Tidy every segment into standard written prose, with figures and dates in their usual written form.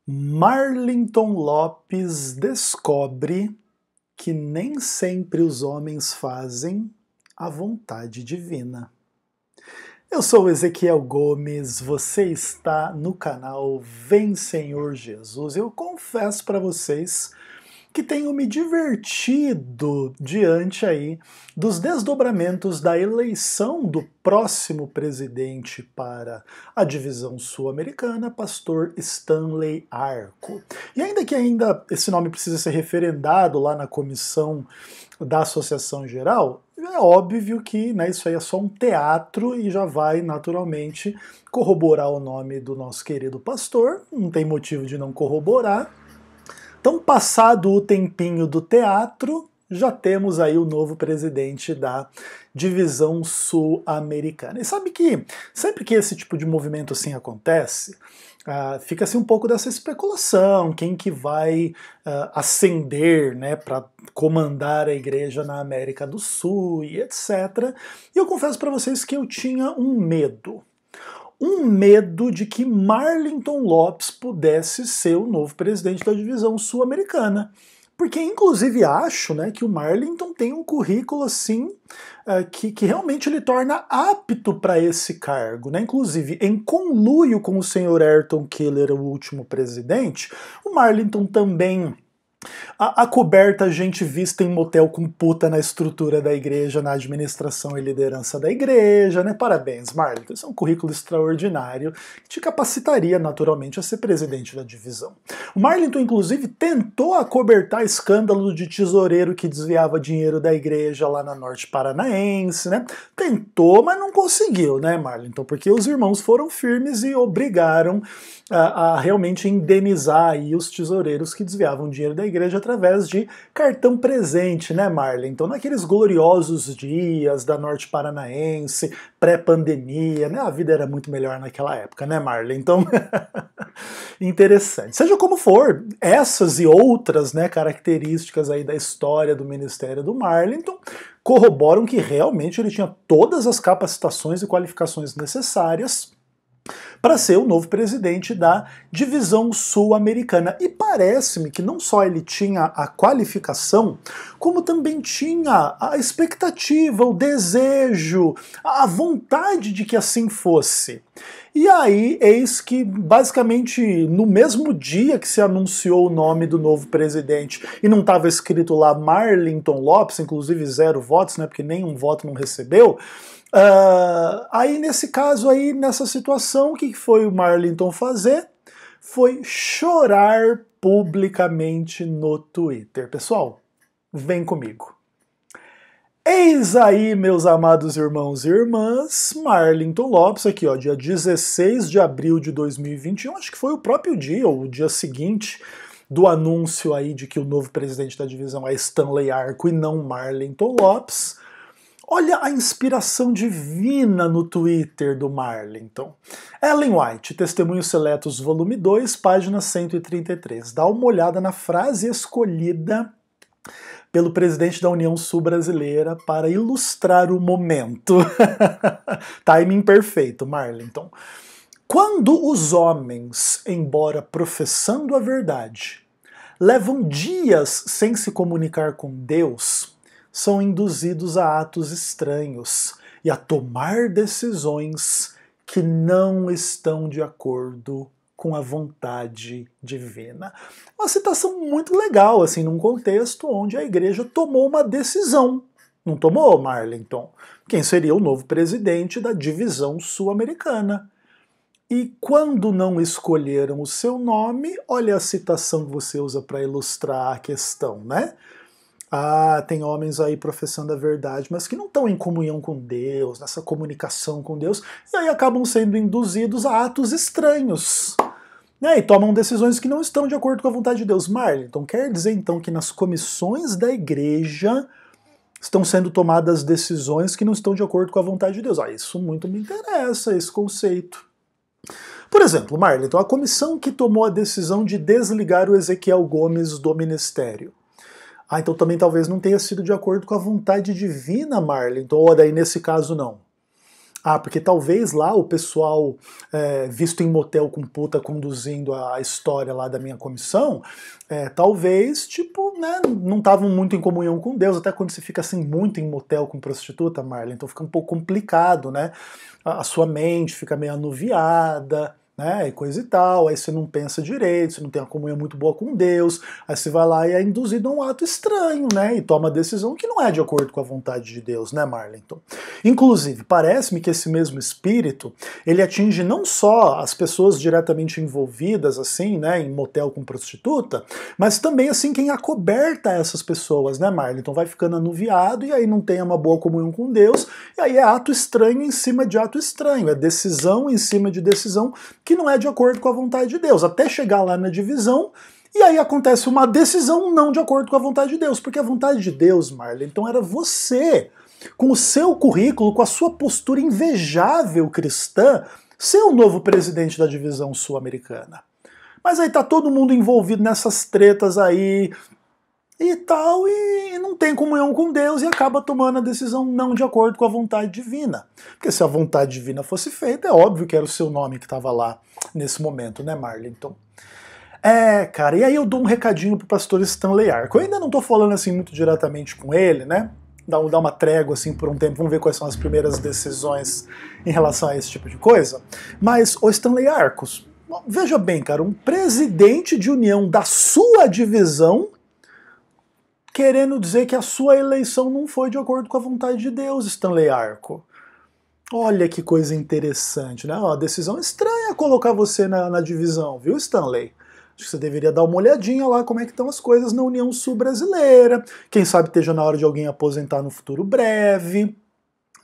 Marlinton Lopes descobre que nem sempre os homens fazem a vontade divina. Eu sou Ezequiel Gomes, você está no canal Vem Senhor Jesus. Eu confesso para vocês que tenho me divertido diante aí dos desdobramentos da eleição do próximo presidente para a divisão sul-americana, pastor Stanley Arco. E ainda esse nome precisa ser referendado lá na comissão da Associação Geral, é óbvio que isso aí é só um teatro e já vai naturalmente corroborar o nome do nosso querido pastor, não tem motivo de não corroborar. Então, passado o tempinho do teatro, já temos aí o novo presidente da divisão sul-americana. E sabe que sempre que esse tipo de movimento assim acontece, fica assim um pouco dessa especulação, quem que vai ascender, né, para comandar a igreja na América do Sul e etc. E eu confesso para vocês que eu tinha um medo de que Marlinton Lopes pudesse ser o novo presidente da divisão sul-americana. Porque, inclusive, acho, né, que o Marlinton tem um currículo assim que realmente ele torna apto para esse cargo. Né? Inclusive, em conluio com o senhor Ayrton Keller, o último presidente, o Marlinton também acoberta gente vista em motel com puta na estrutura da igreja, na administração e liderança da igreja, né? Parabéns, Marlon. Isso é um currículo extraordinário que te capacitaria naturalmente a ser presidente da divisão. O Marlinton, inclusive, tentou acobertar escândalo de tesoureiro que desviava dinheiro da igreja lá na Norte Paranaense, né? Tentou, mas não conseguiu, né, Marlinton? Porque os irmãos foram firmes e obrigaram a realmente indenizar aí os tesoureiros que desviavam dinheiro da igreja através de cartão presente, né, Marlon? Então, naqueles gloriosos dias da Norte Paranaense, pré-pandemia, né, a vida era muito melhor naquela época, né, Marlon? Então, interessante. Seja como for, essas e outras, né, características aí da história do ministério do Marlinton corroboram que realmente ele tinha todas as capacitações e qualificações necessárias para ser o novo presidente da divisão sul-americana. E parece-me que não só ele tinha a qualificação, como também tinha a expectativa, o desejo, a vontade de que assim fosse. E aí, eis que, basicamente, no mesmo dia que se anunciou o nome do novo presidente, e não estava escrito lá Marlinton Lopes, inclusive 0 votos, né, porque nenhum voto não recebeu, aí nesse caso, aí nessa situação, o que foi o Marlinton fazer? Foi chorar publicamente no Twitter. Pessoal, vem comigo. Eis aí, meus amados irmãos e irmãs, Marlinton Lopes, aqui ó, dia 16 de abril de 2021, acho que foi o próprio dia, ou o dia seguinte, do anúncio aí de que o novo presidente da divisão é Stanley Arco e não Marlinton Lopes. Olha a inspiração divina no Twitter do Marlinton. Ellen White, Testemunhos Seletos, volume 2, página 133. Dá uma olhada na frase escolhida pelo presidente da União Sul Brasileira para ilustrar o momento. Timing perfeito, Marlinton. Quando os homens, embora professando a verdade, levam dias sem se comunicar com Deus, são induzidos a atos estranhos e a tomar decisões que não estão de acordo com a vontade divina. Uma citação muito legal, assim, num contexto onde a igreja tomou uma decisão. Não tomou, Marlinton? Quem seria o novo presidente da divisão sul-americana. E quando não escolheram o seu nome, olha a citação que você usa para ilustrar a questão, né? Tem homens aí professando a verdade, mas que não estão em comunhão com Deus, nessa comunicação com Deus, e aí acabam sendo induzidos a atos estranhos, né, e tomam decisões que não estão de acordo com a vontade de Deus. Marlinton, quer dizer então que nas comissões da igreja estão sendo tomadas decisões que não estão de acordo com a vontade de Deus? Isso muito me interessa, esse conceito. Por exemplo, Marlinton, a comissão que tomou a decisão de desligar o Ezequiel Gomes do ministério. Então também talvez não tenha sido de acordo com a vontade divina, Marlinton, ou daí nesse caso não. Ah, porque talvez lá o pessoal visto em motel com puta conduzindo a história lá da minha comissão, talvez, tipo, né, não estavam muito em comunhão com Deus, até quando você fica assim muito em motel com prostituta, Marlon, então fica um pouco complicado, né? A sua mente fica meio anuviada, né, e coisa e tal, aí você não pensa direito, você não tem uma comunhão muito boa com Deus, aí você vai lá e é induzido a um ato estranho, né, e toma decisão que não é de acordo com a vontade de Deus, né, Marlington? Inclusive, parece-me que esse mesmo espírito, ele atinge não só as pessoas diretamente envolvidas, assim, né, em motel com prostituta, mas também, assim, quem acoberta essas pessoas, né, Marlington? Vai ficando anuviado e aí não tem uma boa comunhão com Deus, e aí é ato estranho em cima de ato estranho, é decisão em cima de decisão que não é de acordo com a vontade de Deus, até chegar lá na divisão, e aí acontece uma decisão não de acordo com a vontade de Deus, porque a vontade de Deus, Marlon, então era você, com o seu currículo, com a sua postura invejável cristã, ser o novo presidente da divisão sul-americana. Mas aí tá todo mundo envolvido nessas tretas aí, e tal, e não tem comunhão com Deus e acaba tomando a decisão não de acordo com a vontade divina. Porque se a vontade divina fosse feita, é óbvio que era o seu nome que estava lá nesse momento, né, Marlington? Cara, e aí eu dou um recadinho pro pastor Stanley Arco. Eu ainda não tô falando assim muito diretamente com ele, né? Dá uma trégua assim por um tempo, vamos ver quais são as primeiras decisões em relação a esse tipo de coisa. Mas, o Stanley Arcos, veja bem, cara, um presidente de união da sua divisão querendo dizer que a sua eleição não foi de acordo com a vontade de Deus, Stanley Arco. Olha que coisa interessante, né? Uma decisão estranha colocar você na divisão, viu, Stanley? Acho que você deveria dar uma olhadinha lá como é que estão as coisas na União Sul Brasileira. Quem sabe esteja na hora de alguém aposentar no futuro breve,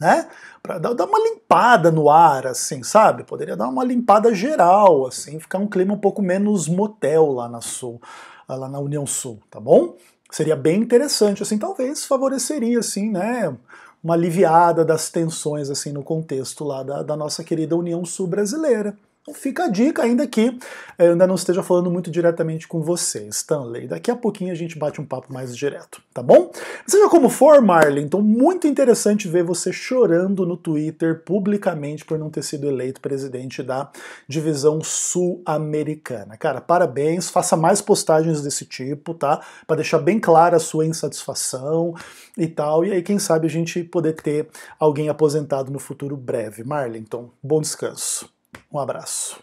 né? Para dar uma limpada no ar, assim, sabe? Poderia dar uma limpada geral, assim, ficar um clima um pouco menos motel lá na Sul, lá na União Sul, tá bom? Seria bem interessante, assim, talvez favoreceria, assim, né, uma aliviada das tensões, assim, no contexto lá da nossa querida União Sul Brasileira. Então fica a dica, ainda que eu ainda não esteja falando muito diretamente com você, Stanley. Daqui a pouquinho a gente bate um papo mais direto, tá bom? Seja como for, Marley, então muito interessante ver você chorando no Twitter publicamente por não ter sido eleito presidente da divisão sul-americana. Cara, parabéns, faça mais postagens desse tipo, tá? Para deixar bem clara a sua insatisfação e tal, e aí quem sabe a gente poder ter alguém aposentado no futuro breve. Marley, então, bom descanso. Um abraço.